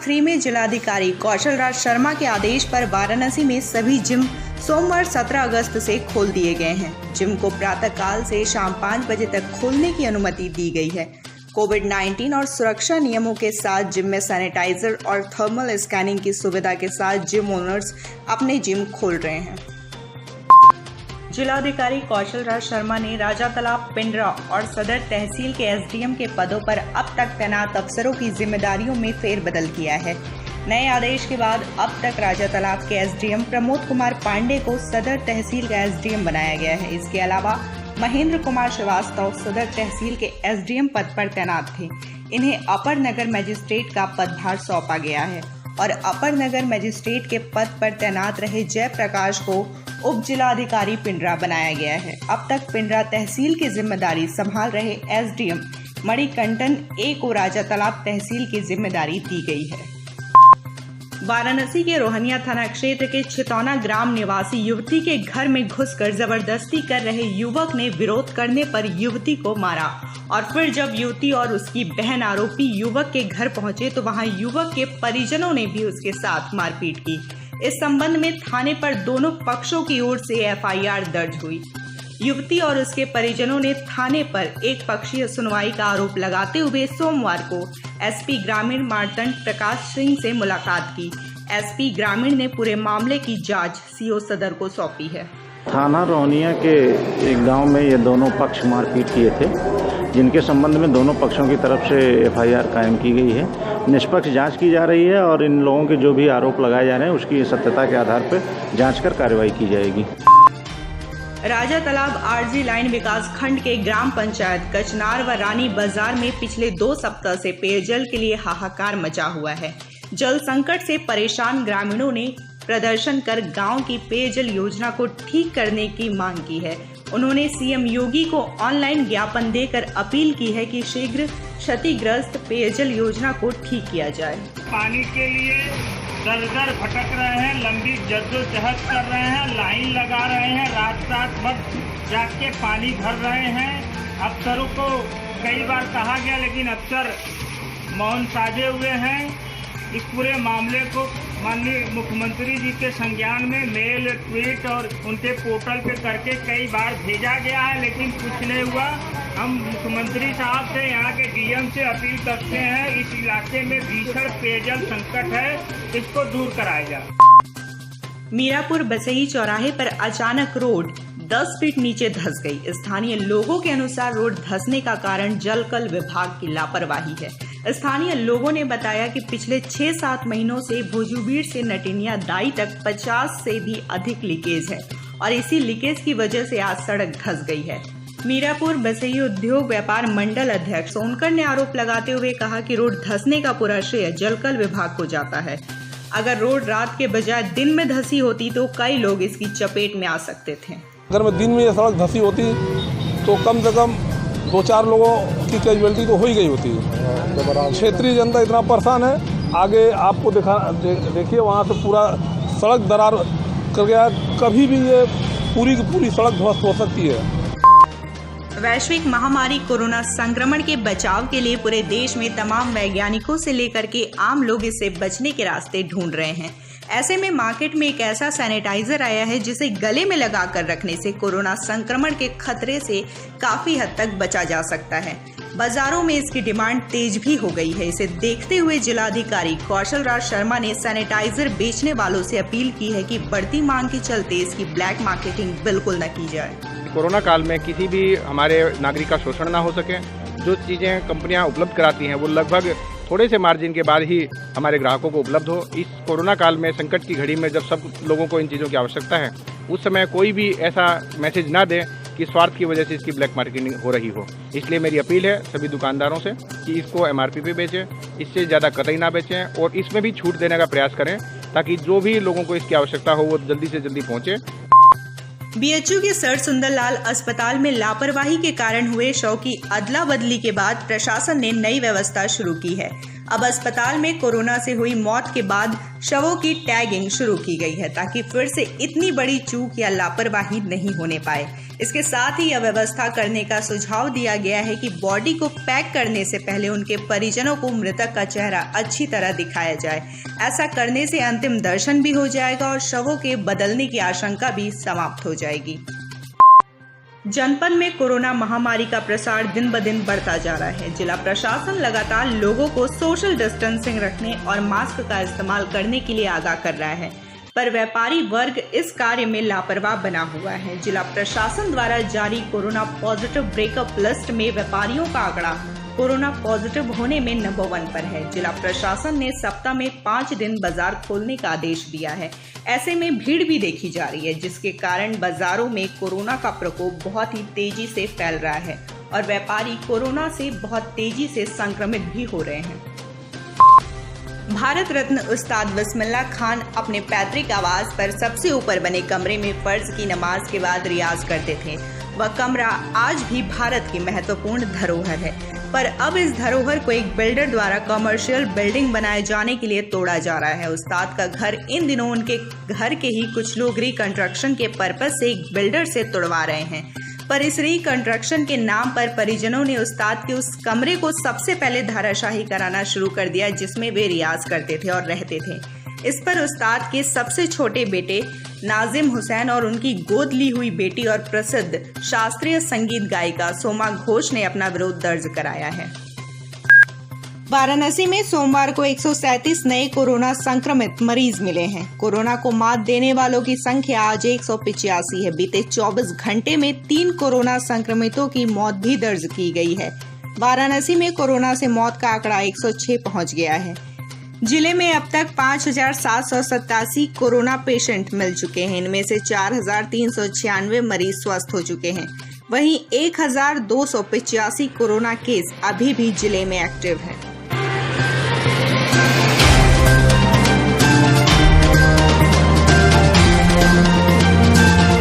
3 में जिलाधिकारी कौशल राज शर्मा के आदेश पर वाराणसी में सभी जिम सोमवार 17 अगस्त से खोल दिए गए हैं। जिम को प्रातःकाल से शाम 5 बजे तक खोलने की अनुमति दी गई है। कोविड-19 और सुरक्षा नियमों के साथ जिम में सैनिटाइजर और थर्मल स्कैनिंग की सुविधा के साथ जिम ओनर्स अपने जिम खोल रहे हैं। जिलाधिकारी कौशल राज शर्मा ने राजा तालाब, पिंडरा और सदर तहसील के एसडीएम के पदों पर अब तक तैनात अफसरों की जिम्मेदारियों में फेरबदल किया है। नए आदेश के बाद अब तक राजा तालाब के एसडीएम प्रमोद कुमार पांडे को सदर तहसील का एसडीएम बनाया गया है। इसके अलावा महेंद्र कुमार श्रीवास्तव सदर तहसील के एसडीएम पद पर तैनात थे। इन्हें अपर नगर मजिस्ट्रेट का पदभार सौंपा गया है और अपर नगर मजिस्ट्रेट के पद पर तैनात रहे जयप्रकाश को उप जिलाधिकारी पिंडरा बनाया गया है। अब तक पिंडरा तहसील की जिम्मेदारी संभाल रहे एसडीएम मणिकंठन ए को राजा तालाब तहसील की जिम्मेदारी दी गई है। वाराणसी के रोहनिया थाना क्षेत्र के छितौना ग्राम निवासी युवती के घर में घुसकर जबरदस्ती कर रहे युवक ने विरोध करने पर युवती को मारा और फिर जब युवती और उसकी बहन आरोपी युवक के घर पहुंचे तो वहां युवक के परिजनों ने भी उसके साथ मारपीट की। इस संबंध में थाने पर दोनों पक्षों की ओर से एफआईआर दर्ज हुई। युवती और उसके परिजनों ने थाने पर एक पक्षीय सुनवाई का आरोप लगाते हुए सोमवार को एसपी ग्रामीण मार्तंड प्रकाश सिंह से मुलाकात की। एसपी ग्रामीण ने पूरे मामले की जांच सीओ सदर को सौंपी है। थाना रोहनिया के एक गांव में ये दोनों पक्ष मारपीट किए थे, जिनके संबंध में दोनों पक्षों की तरफ से एफआईआर कायम की गई है। निष्पक्ष जांच की जा रही है और इन लोगों के जो भी आरोप लगाए जा रहे हैं उसकी सत्यता के आधार पर जांच कर कार्रवाई की जाएगी। राजा तालाब आरजी लाइन विकास खंड के ग्राम पंचायत कचनार व रानी बाजार में पिछले 2 सप्ताह से पेयजल के लिए हाहाकार मचा हुआ है। जल संकट से परेशान ग्रामीणों ने प्रदर्शन कर गांव की पेयजल योजना को ठीक करने की मांग की है। उन्होंने सीएम योगी को ऑनलाइन ज्ञापन देकर अपील की है कि शीघ्र क्षतिग्रस्त पेयजल योजना को ठीक किया जाए। पानी के लिए दर भटक रहे हैं, लंबी जद्दोजहद कर रहे हैं, लाइन लगा रहे हैं, रात भर जाग के पानी भर रहे हैं। अफसरों को कई बार कहा गया लेकिन अफसर मौन साधे हुए हैं। इस पूरे मामले को माननीय मुख्यमंत्री जी के संज्ञान में मेल, ट्वीट और उनके पोर्टल पे करके कई बार भेजा गया है लेकिन कुछ नहीं हुआ। हम मुख्यमंत्री साहब से, यहाँ के डीएम से अपील करते हैं, इस इलाके में भीषण पेयजल संकट है, इसको दूर कराया जाए। मीरापुर बसई चौराहे पर अचानक रोड 10 फीट नीचे धंस गई। स्थानीय लोगों के अनुसार रोड धंसने का कारण जलकल विभाग की लापरवाही है। स्थानीय लोगों ने बताया कि पिछले 6-7 महीनों से भोजूबीड़ से नटिनिया दाई तक 50 से भी अधिक लीकेज है और इसी लीकेज की वजह से आज सड़क धंस गई है। मीरापुर बसई उद्योग व्यापार मंडल अध्यक्ष सोनकर ने आरोप लगाते हुए कहा कि रोड धंसने का पूरा श्रेय जलकल विभाग को जाता है। अगर रोड रात के बजाय दिन में धंसी होती तो कई लोग इसकी चपेट में आ सकते थे। अगर मैं दिन में ये सड़क धंसी होती तो कम से कम 2-4 लोगों की कैजुअलिटी तो हो ही गई होती। क्षेत्रीय जनता इतना परेशान है, आगे आपको देखिए वहाँ से पूरा सड़क दरार कर गया। कभी भी ये पूरी की पूरी सड़क ध्वस्त हो सकती है। वैश्विक महामारी कोरोना संक्रमण के बचाव के लिए पूरे देश में तमाम वैज्ञानिकों से लेकर के आम लोग इससे बचने के रास्ते ढूंढ रहे हैं। ऐसे में मार्केट में एक ऐसा सैनिटाइजर आया है जिसे गले में लगाकर रखने से कोरोना संक्रमण के खतरे से काफी हद तक बचा जा सकता है। बाजारों में इसकी डिमांड तेज भी हो गई है। इसे देखते हुए जिलाधिकारी कौशल राज शर्मा ने सैनिटाइजर बेचने वालों से अपील की है कि बढ़ती मांग के चलते इसकी ब्लैक मार्केटिंग बिल्कुल न की जाए। कोरोना काल में किसी भी हमारे नागरिक का शोषण ना हो सके, जो चीज़ें कंपनियां उपलब्ध कराती हैं वो लगभग थोड़े से मार्जिन के बाद ही हमारे ग्राहकों को उपलब्ध हो। इस कोरोना काल में, संकट की घड़ी में, जब सब लोगों को इन चीज़ों की आवश्यकता है, उस समय कोई भी ऐसा मैसेज ना दे कि स्वार्थ की वजह से इसकी ब्लैक मार्केटिंग हो रही हो। इसलिए मेरी अपील है सभी दुकानदारों से कि इसको एमआरपी पे बेचें, इससे ज़्यादा कतई ना बेचें और इसमें भी छूट देने का प्रयास करें ताकि जो भी लोगों को इसकी आवश्यकता हो वो जल्दी से जल्दी पहुँचे। बीएचयू के सर सुंदरलाल अस्पताल में लापरवाही के कारण हुए शव की अदला बदली के बाद प्रशासन ने नई व्यवस्था शुरू की है। अब अस्पताल में कोरोना से हुई मौत के बाद शवों की टैगिंग शुरू की गई है ताकि फिर से इतनी बड़ी चूक या लापरवाही नहीं होने पाए। इसके साथ ही यह व्यवस्था करने का सुझाव दिया गया है कि बॉडी को पैक करने से पहले उनके परिजनों को मृतक का चेहरा अच्छी तरह दिखाया जाए। ऐसा करने से अंतिम दर्शन भी हो जाएगा और शवों के बदलने की आशंका भी समाप्त हो जाएगी। जनपद में कोरोना महामारी का प्रसार दिन ब दिन बढ़ता जा रहा है। जिला प्रशासन लगातार लोगों को सोशल डिस्टेंसिंग रखने और मास्क का इस्तेमाल करने के लिए आगाह कर रहा है, पर व्यापारी वर्ग इस कार्य में लापरवाह बना हुआ है। जिला प्रशासन द्वारा जारी कोरोना पॉजिटिव ब्रेकअप लिस्ट में व्यापारियों का आंकड़ा कोरोना पॉजिटिव होने में नंबर 1 पर है। जिला प्रशासन ने सप्ताह में 5 दिन बाजार खोलने का आदेश दिया है। ऐसे में भीड़ भी देखी जा रही है, जिसके कारण बाजारों में कोरोना का प्रकोप बहुत ही तेजी से फैल रहा है और व्यापारी कोरोना से बहुत तेजी से संक्रमित भी हो रहे हैं। भारत रत्न उस्ताद बिस्मिल्लाह खान अपने पैतृक आवास पर सबसे ऊपर बने कमरे में फर्ज की नमाज के बाद रियाज करते थे। वह कमरा आज भी भारत की महत्वपूर्ण धरोहर है, पर अब इस धरोहर को एक बिल्डर द्वारा कमर्शियल बिल्डिंग बनाए जाने के लिए तोड़ा जा रहा है। उस्ताद का घर इन दिनों उनके घर के ही कुछ लोग रिकंस्ट्रक्शन के पर्पस से एक बिल्डर से तोड़वा रहे हैं, पर इस रिकंस्ट्रक्शन के नाम पर परिजनों ने उस्ताद के उस कमरे को सबसे पहले धाराशाही कराना शुरू कर दिया जिसमें वे रियाज करते थे और रहते थे। इस पर उस्ताद के सबसे छोटे बेटे नाजिम हुसैन और उनकी गोद ली हुई बेटी और प्रसिद्ध शास्त्रीय संगीत गायिका सोमा घोष ने अपना विरोध दर्ज कराया है। वाराणसी में सोमवार को 137 नए कोरोना संक्रमित मरीज मिले हैं। कोरोना को मात देने वालों की संख्या आज 185 है। बीते 24 घंटे में 3 कोरोना संक्रमितों की मौत भी दर्ज की गई है। वाराणसी में कोरोना से मौत का आंकड़ा 106 पहुंच गया है। जिले में अब तक 5,787 कोरोना पेशेंट मिल चुके हैं। इनमें से 4,396 मरीज स्वस्थ हो चुके हैं। वहीं 1,285 कोरोना केस अभी भी जिले में एक्टिव हैं।